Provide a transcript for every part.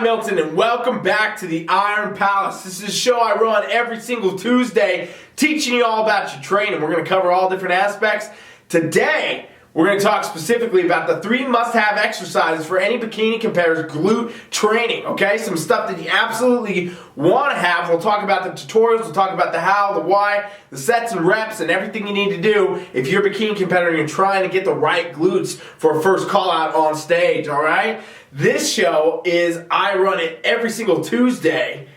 Milton, and welcome back to the Iron Palace. This is a show I run every single Tuesday, teaching you all about your training. We're going to cover all different aspects. Today, we're going to talk specifically about the 3 must-have exercises for any bikini competitor's glute training, okay? Some stuff that you absolutely want to have. We'll talk about the tutorials, we'll talk about the how, the why, the sets and reps, and everything you need to do if you're a bikini competitor and you're trying to get the right glutes for a first call-out on stage, all right? This show I run it every single Tuesday.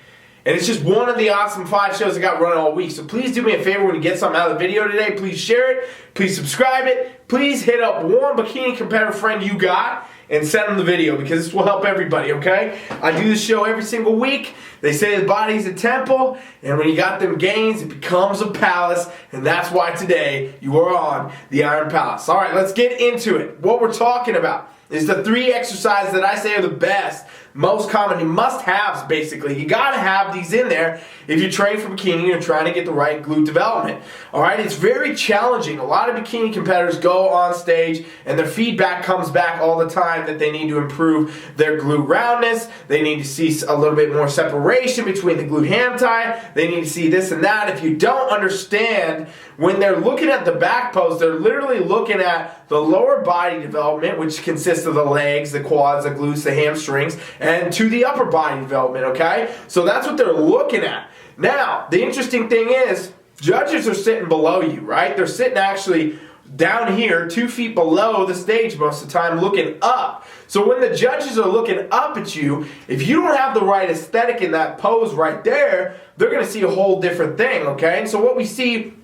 And it's just one of the awesome 5 shows I got running all week. So please do me a favor when you get something out of the video today. Please share it. Please subscribe it. Please hit up one bikini competitor friend you got and send them the video because this will help everybody, okay? I do this show every single week. They say the body's a temple, and when you got them gains, it becomes a palace, and that's why today you are on the Iron Palace. All right, let's get into it. What we're talking about is the 3 exercises that I say are the best, most common, must-haves, basically. You got to have these in there if you train for bikini and you're trying to get the right glute development. All right, it's very challenging. A lot of bikini competitors go on stage and their feedback comes back all the time that they need to improve their glute roundness. They need to see a little bit more separation between the glute ham tie. They need to see this and that. If you don't understand, when they're looking at the back pose, they're literally looking at the lower body development, which consists of the legs, the quads, the glutes, the hamstrings, and to the upper body development, okay? So that's what they're looking at. Now, the interesting thing is, judges are sitting below you, right? They're sitting actually down here, 2 feet below the stage most of the time, looking up. So when the judges are looking up at you, if you don't have the right aesthetic in that pose right there, they're going to see a whole different thing, okay? And so what we see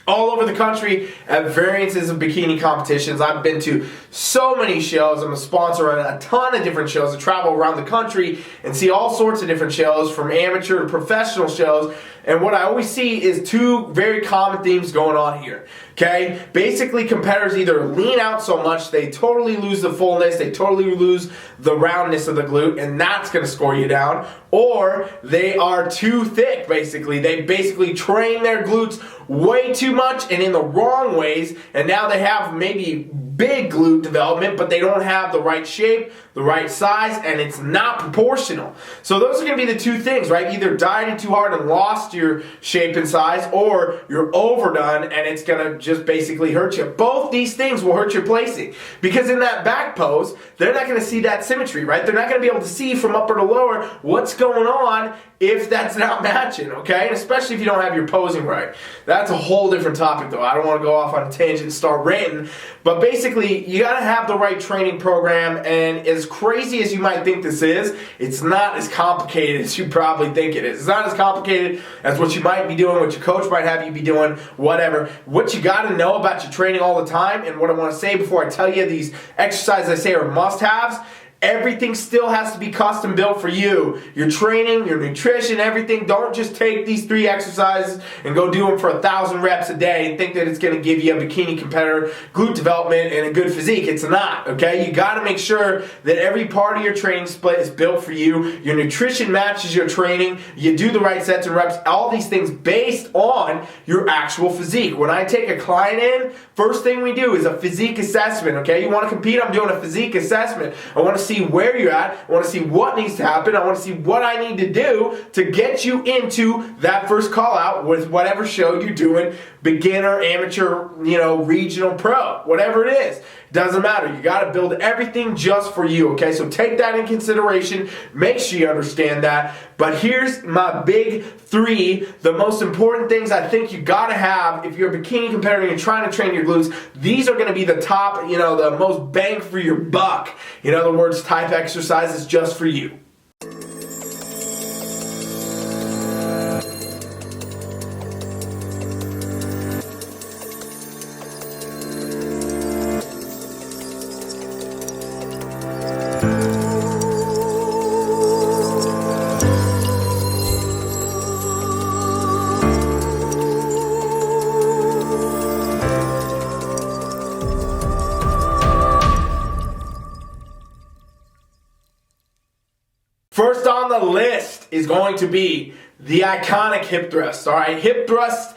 all over the country at variances of bikini competitions. I've been to so many shows. I'm a sponsor on a ton of different shows. I travel around the country and see all sorts of different shows, from amateur to professional shows. And what I always see is 2 very common themes going on here. Okay? Basically, competitors either lean out so much they totally lose the fullness, they totally lose the roundness of the glute, and that's going to score you down. Or they are too thick, basically. They basically train their glutes way too much and in the wrong ways, and now they have maybe big glute development, but they don't have the right shape, the right size, and it's not proportional. So those are going to be the 2 things, right? Either dieted too hard and lost your shape and size, or you're overdone and it's going to just basically hurt you. Both these things will hurt your placing, because in that back pose, they're not going to see that symmetry, right? They're not going to be able to see from upper to lower what's going on if that's not matching, okay? And especially if you don't have your posing right. That's a whole different topic, though. I don't want to go off on a tangent and start ranting, but basically, you got to have the right training program, and as crazy as you might think this is, it's not as complicated as you probably think it is. It's not as complicated as what you might be doing, what your coach might have you be doing, whatever. What you got to know about your training all the time, and what I want to say before I tell you these exercises I say are must-haves, everything still has to be custom built for you. Your training, your nutrition, everything. Don't just take these 3 exercises and go do them for 1,000 reps a day and think that it's going to give you a bikini competitor glute development and a good physique. It's not, okay? You got to make sure that every part of your training split is built for you. Your nutrition matches your training. You do the right sets and reps. All these things based on your actual physique. When I take a client in, first thing we do is a physique assessment, okay? You want to compete? I'm doing a physique assessment. I want to see where you're at. I want to see what needs to happen. I want to see what I need to do to get you into that first call out with whatever show you're doing, beginner, amateur, regional, pro, whatever it is. Doesn't matter. You got to build everything just for you, okay? So take that in consideration. Make sure you understand that. But here's my big 3, the most important things I think you got to have if you're a bikini competitor and you're trying to train your glutes. These are going to be the top, the most bang for your buck. In other words, type exercises just for you. First on the list is going to be the iconic hip thrust. All right, hip thrust,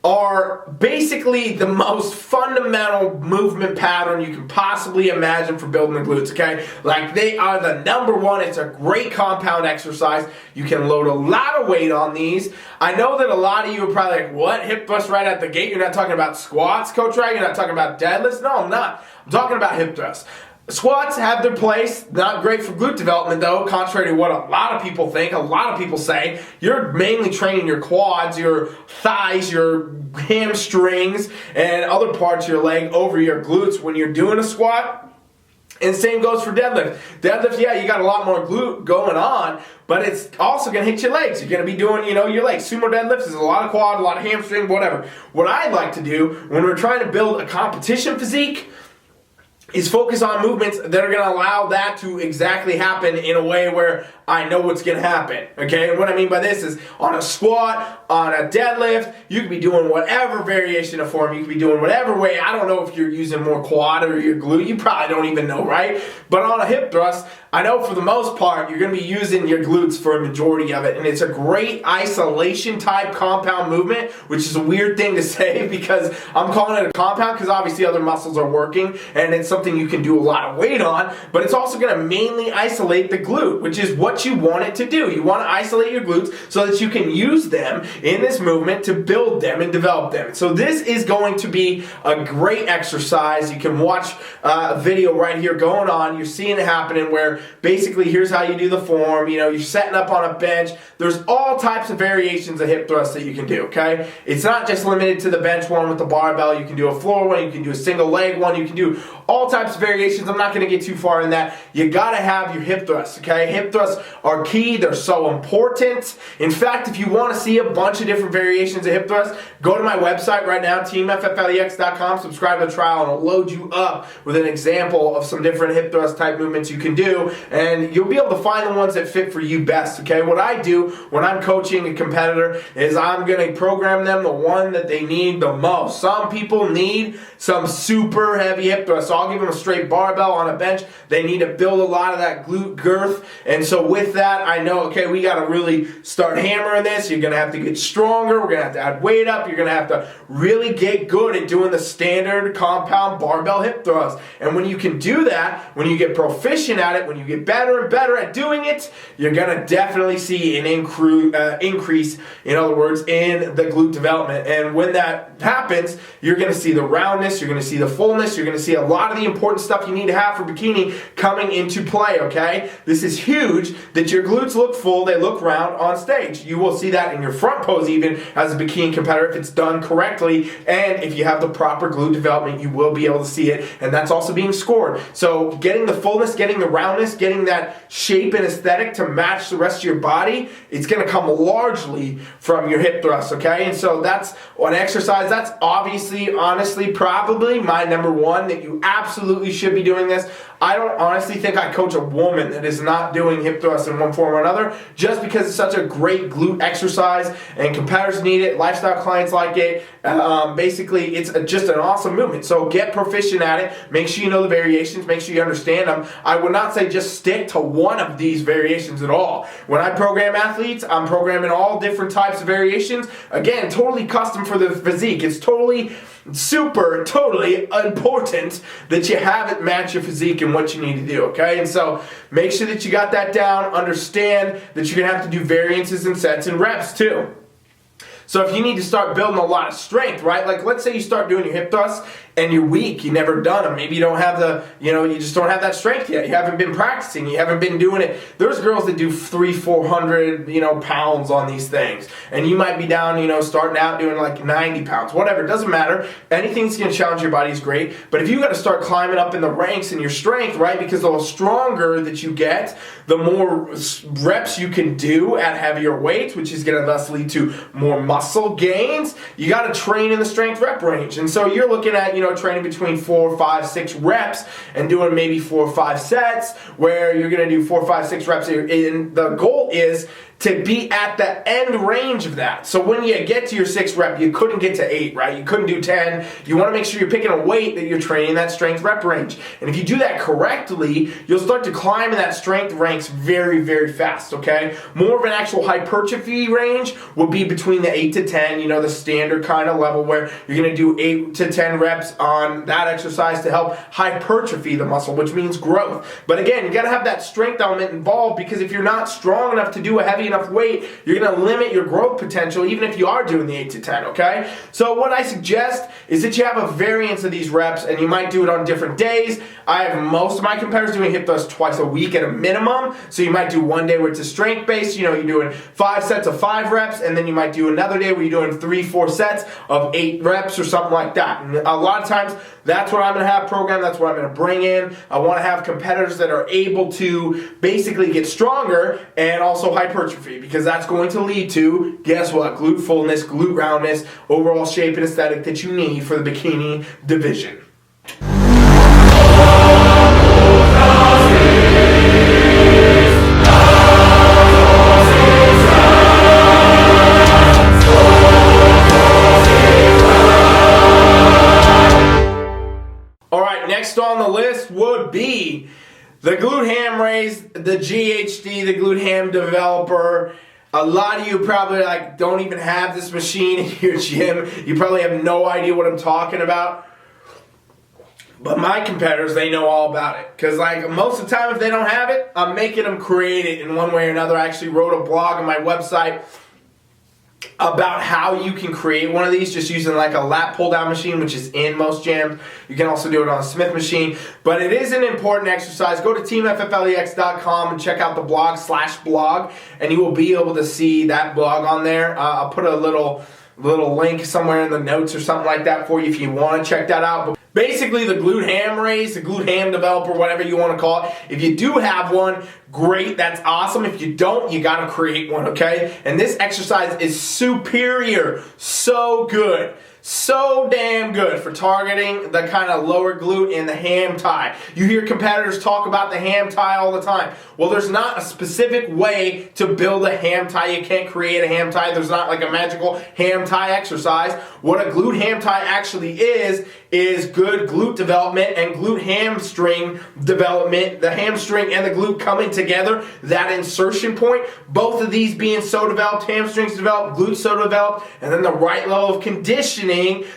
are basically the most fundamental movement pattern you can possibly imagine for building the glutes, okay? Like, they are the number one. It's a great compound exercise. You can load a lot of weight on these. I know that a lot of you are probably like, what? Hip thrust right at the gate? You're not talking about squats, Coach Wright? You're not talking about deadlifts? No, I'm not. I'm talking about hip thrusts. Squats have their place. Not great for glute development, though, contrary to what a lot of people think. A lot of people say you're mainly training your quads, your thighs, your hamstrings, and other parts of your leg over your glutes when you're doing a squat. And same goes for deadlift. Deadlift, yeah, you got a lot more glute going on, but it's also going to hit your legs. You're going to be doing, your legs. Sumo deadlifts is a lot of quad, a lot of hamstring, whatever. What I like to do when we're trying to build a competition physique is focus on movements that are going to allow that to exactly happen in a way where I know what's going to happen, okay? And what I mean by this is on a squat, on a deadlift, you could be doing whatever variation of form, you could be doing whatever way. I don't know if you're using more quad or your glute, you probably don't even know, right? But on a hip thrust, I know for the most part, you're going to be using your glutes for a majority of it, and it's a great isolation type compound movement, which is a weird thing to say because I'm calling it a compound because obviously other muscles are working, and it's something you can do a lot of weight on, but it's also going to mainly isolate the glute, which is what you want it to do. You want to isolate your glutes so that you can use them in this movement to build them and develop them. So this is going to be a great exercise. You can watch a video right here going on. You're seeing it happening where basically here's how you do the form. You're setting up on a bench. There's all types of variations of hip thrust that you can do, okay? It's not just limited to the bench one with the barbell. You can do a floor one. You can do a single leg one. You can do all types of variations. I'm not going to get too far in that. You got to have your hip thrusts, okay? Hip thrusts are key. They're so important. In fact, if you want to see a bunch of different variations of hip thrusts, go to my website right now, TeamFFLEX.com, subscribe to the trial, and it'll load you up with an example of some different hip thrust type movements you can do, and you'll be able to find the ones that fit for you best, okay? What I do when I'm coaching a competitor is I'm going to program them the one that they need the most. Some people need some super heavy hip thrusts, so I'll give them a straight barbell on a bench. They need to build a lot of that glute girth, and so with that, I know, okay, we got to really start hammering this. You're going to have to get stronger. We're going to have to add weight up. You're going to have to really get good at doing the standard compound barbell hip thrust. And when you can do that, when you get proficient at it, when you get better and better at doing it, you're going to definitely see an increase, in other words, in the glute development. And when that happens, you're going to see the roundness, you're going to see the fullness, you're going to see a lot of the important stuff you need to have for bikini coming into play, okay? This is huge that your glutes look full, they look round on stage. You will see that in your front pose even as a bikini competitor if it's done correctly, and if you have the proper glute development, you will be able to see it, and that's also being scored. So getting the fullness, getting the roundness, getting that shape and aesthetic to match the rest of your body, it's going to come largely from your hip thrust, okay? And so that's an exercise, that's obviously, honestly, probably my number one that you absolutely should be doing this. I don't honestly think I coach a woman that is not doing hip thrusts in one form or another, just because it's such a great glute exercise and competitors need it, lifestyle clients like it. Basically, it's just an awesome movement. So get proficient at it. Make sure you know the variations. Make sure you understand them. I would not say just stick to one of these variations at all. When I program athletes, I'm programming all different types of variations. Again, totally custom for the physique. It's totally important that you have it match your physique and what you need to do, okay? And so make sure that you got that down. Understand that you're going to have to do variances and sets and reps too. So if you need to start building a lot of strength, right? Like let's say you start doing your hip thrusts and you're weak, you never done them. Maybe you don't have the, you just don't have that strength yet. You haven't been practicing, you haven't been doing it. There's girls that do 300-400, pounds on these things. And you might be down, starting out doing like 90 pounds, whatever, it doesn't matter. Anything that's gonna challenge your body is great. But if you gotta start climbing up in the ranks in your strength, right? Because the stronger that you get, the more reps you can do at heavier weights, which is gonna thus lead to more muscle gains. You gotta train in the strength rep range. And so you're looking at, training between 4, 5, 6 reps and doing maybe 4 or 5 sets where you're going to do 4, 5, 6 reps. And the goal is to be at the end range of that. So when you get to your 6th rep, you couldn't get to 8, right? You couldn't do 10. You want to make sure you're picking a weight that you're training that strength rep range. And if you do that correctly, you'll start to climb in that strength ranks very, very fast, okay? More of an actual hypertrophy range would be between the 8 to 10, you know, the standard kind of level where you're going to do 8 to 10 reps on that exercise to help hypertrophy the muscle, which means growth. But again, you got to have that strength element involved, because if you're not strong enough to do a heavy enough weight, you're going to limit your growth potential even if you are doing the 8 to 10, okay? So what I suggest is that you have a variance of these reps, and you might do it on different days. I have most of my competitors doing hip thrusts twice a week at a minimum, so you might do one day where it's a strength based, you know, you're doing 5 sets of 5 reps, and then you might do another day where you're doing 3-4 sets of 8 reps or something like that. And a lot of times, that's what I'm going to have programmed, that's what I'm going to bring in. I want to have competitors that are able to basically get stronger and also hypertrophy, because that's going to lead to, guess what, glute fullness, glute roundness, overall shape and aesthetic that you need for the bikini division. Next on the list would be the Glute Ham Raise, the GHD, the Glute Ham Developer. A lot of you probably don't even have this machine in your gym. You probably have no idea what I'm talking about. But my competitors, they know all about it. Because most of the time if they don't have it, I'm making them create it in one way or another. I actually wrote a blog on my website about how you can create one of these just using a lat pull down machine, which is in most gyms. You can also do it on a Smith machine, but it is an important exercise. Go to TeamFFLEX.com and check out the blog/blog, and you will be able to see that blog on there. I'll put a little link somewhere in the notes or something like that for you if you want to check that out. But basically, the Glute Ham Raise, the Glute Ham Developer, whatever you want to call it, if you do have one, great, that's awesome. If you don't, you got to create one, okay? And this exercise is superior, so good. So damn good for targeting the kind of lower glute and the ham tie. You hear competitors talk about the ham tie all the time. Well, there's not a specific way to build a ham tie. You can't create a ham tie. There's not a magical ham tie exercise. What a glute ham tie actually is good glute development and glute hamstring development. The hamstring and the glute coming together, that insertion point, both of these being so developed, hamstrings developed, glutes so developed, and then the right level of conditioning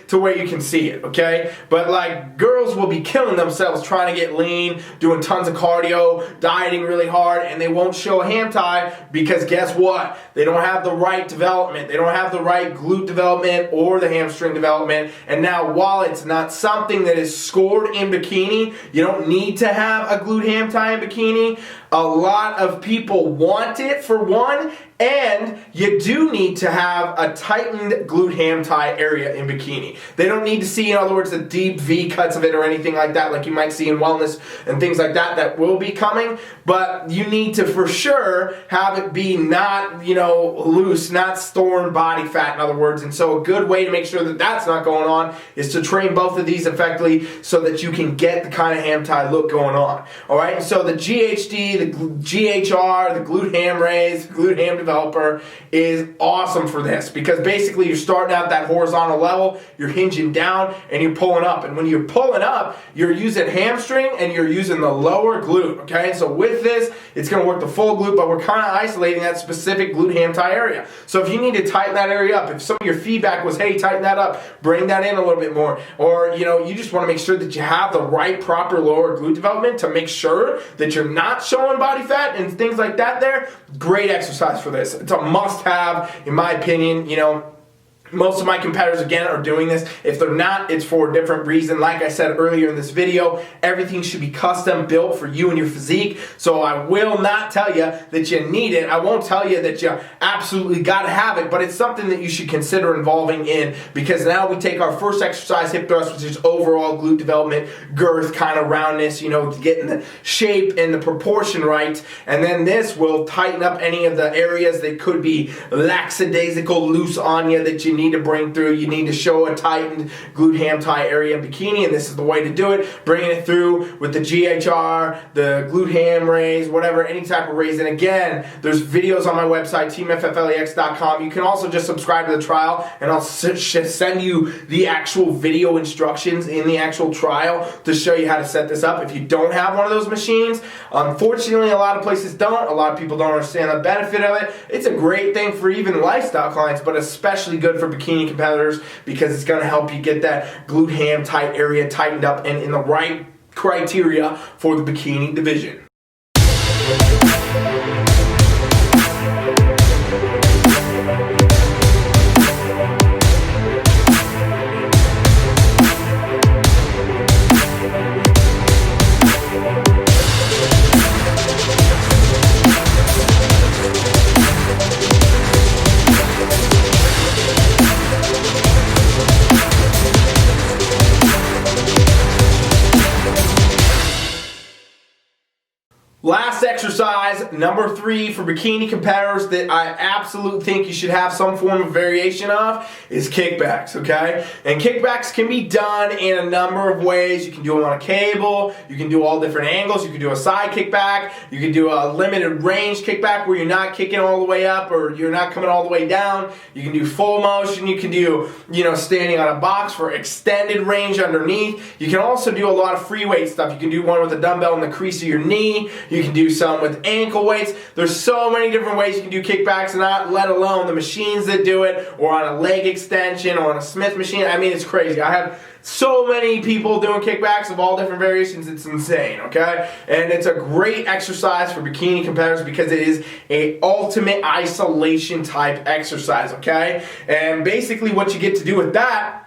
to where you can see it, okay? But girls will be killing themselves trying to get lean, doing tons of cardio, dieting really hard, and they won't show a ham tie because guess what? They don't have the right development. They don't have the right glute development or the hamstring development. And now while it's not something that is scored in bikini, you don't need to have a glute ham tie in bikini. A lot of people want it for one, and you do need to have a tightened glute ham tie area in bikini. They don't need to see, in other words, the deep V cuts of it or anything like that like you might see in wellness and things like that that will be coming, but you need to for sure have it be not, loose, not storing body fat, in other words. And so a good way to make sure that that's not going on is to train both of these effectively so that you can get the kind of ham tie look going on. All right, so the GHD, the GHR, the Glute Ham Raise, the Glute Ham Developer is awesome for this because basically you're starting out that horizontal level, you're hinging down, and you're pulling up. And when you're pulling up, you're using hamstring and you're using the lower glute, okay? So with this, it's going to work the full glute, but we're kind of isolating that specific glute ham tie area. So if you need to tighten that area up, if some of your feedback was, hey, tighten that up, bring that in a little bit more, or you just want to make sure that you have the right proper lower glute development to make sure that you're not showing body fat and things like that there, great exercise for this. It's a must-have, in my opinion. Most of my competitors, again, are doing this. If they're not, it's for a different reason. Like I said earlier in this video, everything should be custom built for you and your physique. So I will not tell you that you need it. I won't tell you that you absolutely got to have it, but it's something that you should consider involving in because now we take our first exercise, hip thrust, which is overall glute development, girth, kind of roundness, getting the shape and the proportion right. And then this will tighten up any of the areas that could be lackadaisical, loose on you that you need need to bring through. You need to show a tightened glute ham tie area bikini, and this is the way to do it. Bringing it through with the GHR, the glute ham raise, whatever, any type of raise. And again, there's videos on my website, TeamFFLEX.com. You can also just subscribe to the trial, and I'll send you the actual video instructions in the actual trial to show you how to set this up if you don't have one of those machines. Unfortunately, a lot of places don't. A lot of people don't understand the benefit of it. It's a great thing for even lifestyle clients, but especially good for bikini competitors because it's going to help you get that glute ham tight area tightened up and in the right criteria for the bikini division. Last exercise, number 3 for bikini competitors that I absolutely think you should have some form of variation of is kickbacks, okay? And kickbacks can be done in a number of ways. You can do them on a cable, you can do all different angles, you can do a side kickback, you can do a limited range kickback where you're not kicking all the way up or you're not coming all the way down. You can do full motion, you can do, standing on a box for extended range underneath. You can also do a lot of free weight stuff. You can do one with a dumbbell in the crease of your knee. You can do some with ankle weights. There's so many different ways you can do kickbacks, not let alone the machines that do it, or on a leg extension, or on a Smith machine. I mean, it's crazy. I have so many people doing kickbacks of all different variations. It's insane, okay? And it's a great exercise for bikini competitors because it is a ultimate isolation type exercise, okay? And basically what you get to do with that,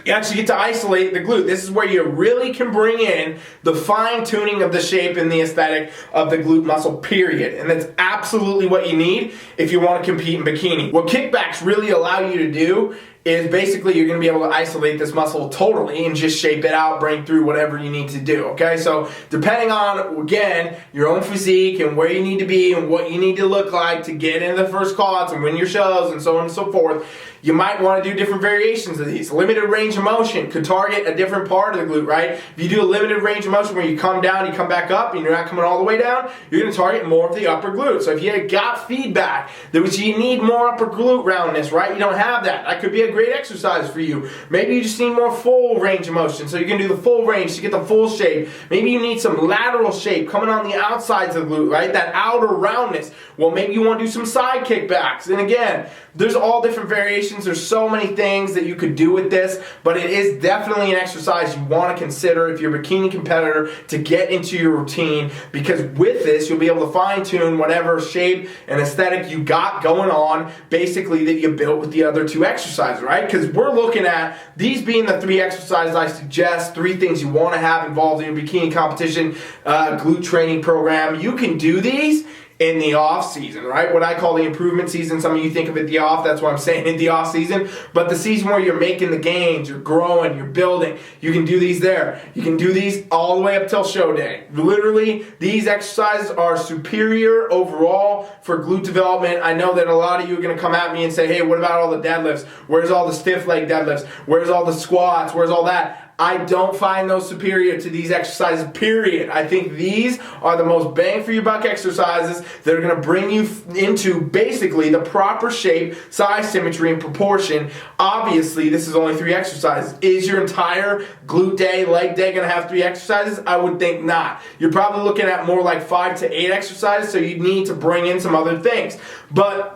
you actually get to isolate the glute. This is where you really can bring in the fine-tuning of the shape and the aesthetic of the glute muscle, period. And that's absolutely what you need if you want to compete in bikini. What kickbacks really allow you to do is basically you're going to be able to isolate this muscle totally and just shape it out, bring through whatever you need to do, okay? So depending on, again, your own physique and where you need to be and what you need to look like to get into the first call-outs and win your shows and so on and so forth, you might want to do different variations of these. Limited range of motion could target a different part of the glute, right? If you do a limited range of motion where you come down, you come back up, and you're not coming all the way down, you're going to target more of the upper glute. So if you got feedback, which you need more upper glute roundness, right? You don't have that. That could be a great exercise for you. Maybe you just need more full range of motion, so you can do the full range to get the full shape. Maybe you need some lateral shape coming on the outsides of the glute, right? That outer roundness. Well, maybe you want to do some side kickbacks. And again, there's all different variations. There's so many things that you could do with this, but it is definitely an exercise you want to consider if you're a bikini competitor to get into your routine, because with this, you'll be able to fine-tune whatever shape and aesthetic you got going on, basically, that you built with the other 2 exercises, right? Because we're looking at these being the 3 exercises I suggest, 3 things you want to have involved in your bikini competition glute training program. You can do these in the off season, right? What I call the improvement season. Some of you think of it the off, that's why I'm saying in the off season. But the season where you're making the gains, you're growing, you're building, you can do these there. You can do these all the way up till show day. Literally, these exercises are superior overall for glute development. I know that a lot of you are going to come at me and say, hey, what about all the deadlifts? Where's all the stiff leg deadlifts? Where's all the squats? Where's all that? I don't find those superior to these exercises, period. I think these are the most bang for your buck exercises that are going to bring you into basically the proper shape, size, symmetry, and proportion. Obviously, this is only 3 exercises. Is your entire glute day, leg day going to have 3 exercises? I would think not. You're probably looking at more like 5 to 8 exercises, so you need to bring in some other things. But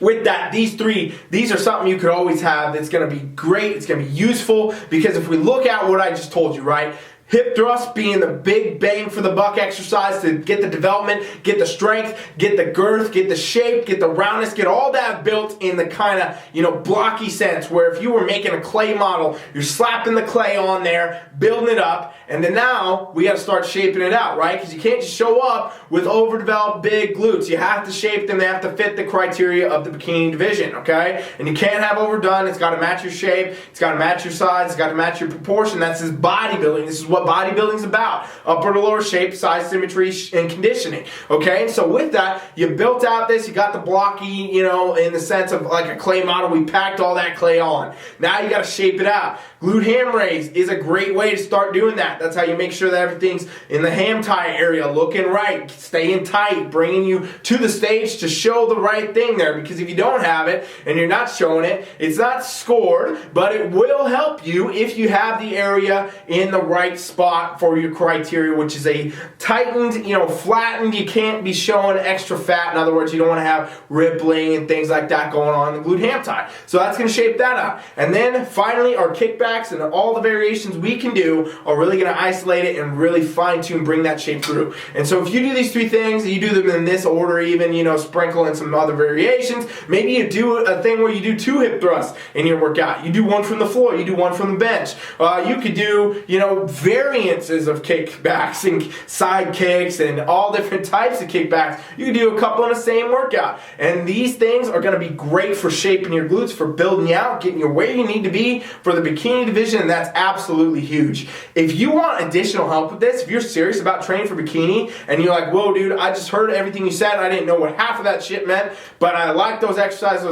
with that, these are something you could always have that's going to be great. It's going to be useful because if we look at what I just told you, right? Hip thrust being the big bang for the buck exercise to get the development, get the strength, get the girth, get the shape, get the roundness, get all that built in the kind of, blocky sense where if you were making a clay model, you're slapping the clay on there, building it up, and then now we got to start shaping it out, right? Because you can't just show up with overdeveloped big glutes. You have to shape them. They have to fit the criteria of the bikini division, okay? And you can't have overdone. It's got to match your shape. It's got to match your size. It's got to match your proportion. That's just bodybuilding. This is what what bodybuilding's about. Upper to lower shape, size, symmetry, and conditioning. Okay, and so with that, you built out this, you got the blocky, you know, in the sense of like a clay model. We packed all that clay on. Now you got to shape it out. Glute ham raise is a great way to start doing that. That's how you make sure that everything's in the ham tie area, looking right, staying tight, bringing you to the stage to show the right thing there. Because if you don't have it and you're not showing it, it's not scored, but it will help you if you have the area in the right spot for your criteria, which is a tightened, you know, flattened. You can't be showing extra fat. In other words, you don't want to have rippling and things like that going on in the glute ham tie. So that's going to shape that out. And then finally, our kickbacks and all the variations we can do are really going to isolate it and really fine tune, bring that shape through. And so if you do these three things, you do them in this order, even, you know, sprinkle in some other variations. Maybe you do a thing where you do 2 hip thrusts in your workout. You do 1 from the floor, you do 1 from the bench. You could do, you know, variances of kickbacks and side kicks and all different types of kickbacks. You can do a couple in the same workout. And these things are going to be great for shaping your glutes, for building you out, getting you where you need to be for the bikini division, and that's absolutely huge. If you want additional help with this, if you're serious about training for bikini and you're like, whoa dude, I just heard everything you said, I didn't know what half of that shit meant, but I like those exercises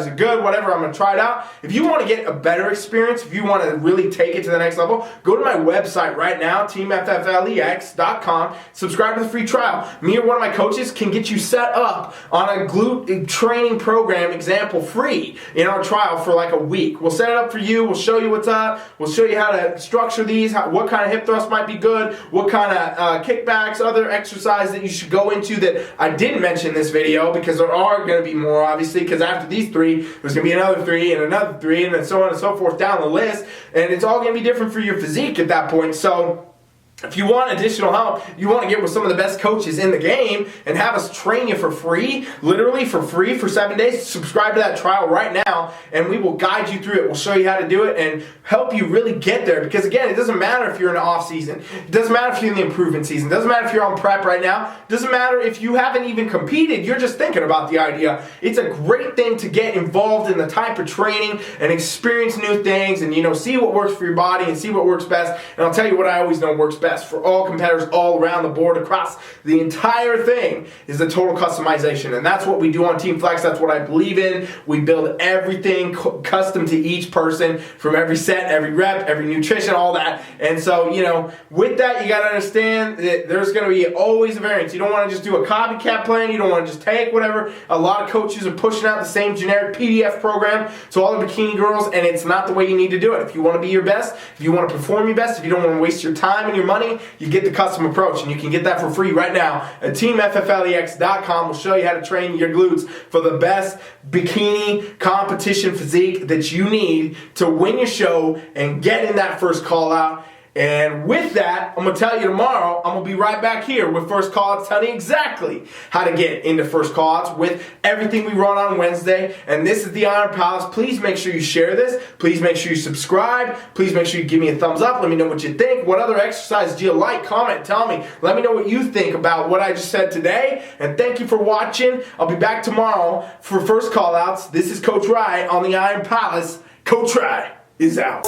are good, whatever, I'm going to try it out. If you want to get a better experience, if you want to really take it to the next level, go to my website right now, TeamFFLEX.com, subscribe to the free trial. Me or one of my coaches can get you set up on a glute training program example free in our trial for like a week. We'll set it up for you, we'll show you what's up, we'll show you how to structure these, what kind of hip thrust might be good, what kind of kickbacks, other exercises that you should go into that I didn't mention in this video, because there are going to be more, obviously, because after these 3, there's going to be another 3 and another 3 and then so on and so forth down the list, and it's all going to be different for your physique at that point. So if you want additional help, you want to get with some of the best coaches in the game and have us train you for free, literally for free for 7 days, subscribe to that trial right now and we will guide you through it. We'll show you how to do it and help you really get there, because again, it doesn't matter if you're in the off season. It doesn't matter if you're in the improvement season. It doesn't matter if you're on prep right now. It doesn't matter if you haven't even competed. You're just thinking about the idea. It's a great thing to get involved in the type of training and experience new things and, you know, see what works for your body and see what works best. And I'll tell you what I always know works best for all competitors all around the board across the entire thing is the total customization. And that's what we do on TeamFFLEX. That's what I believe in. We build everything custom to each person, from every set, every rep, every nutrition, all that. And so, you know, with that, you got to understand that there's going to be always a variance. You don't want to just do a copycat plan. You don't want to just take whatever. A lot of coaches are pushing out the same generic PDF program to all the bikini girls, and it's not the way you need to do it. If you want to be your best, if you want to perform your best, if you don't want to waste your time and your money, you get the custom approach, and you can get that for free right now at TeamFFLEX.com. We'll show you how to train your glutes for the best bikini competition physique that you need to win your show and get in that first call out. And with that, I'm going to tell you tomorrow, I'm going to be right back here with first call-outs, telling you exactly how to get into first call-outs with everything we run on Wednesday. And this is the Iron Palace. Please make sure you share this. Please make sure you subscribe. Please make sure you give me a thumbs up. Let me know what you think. What other exercise do you like? Comment. Tell me. Let me know what you think about what I just said today. And thank you for watching. I'll be back tomorrow for first call-outs. This is Coach Rye on the Iron Palace. Coach Rye is out.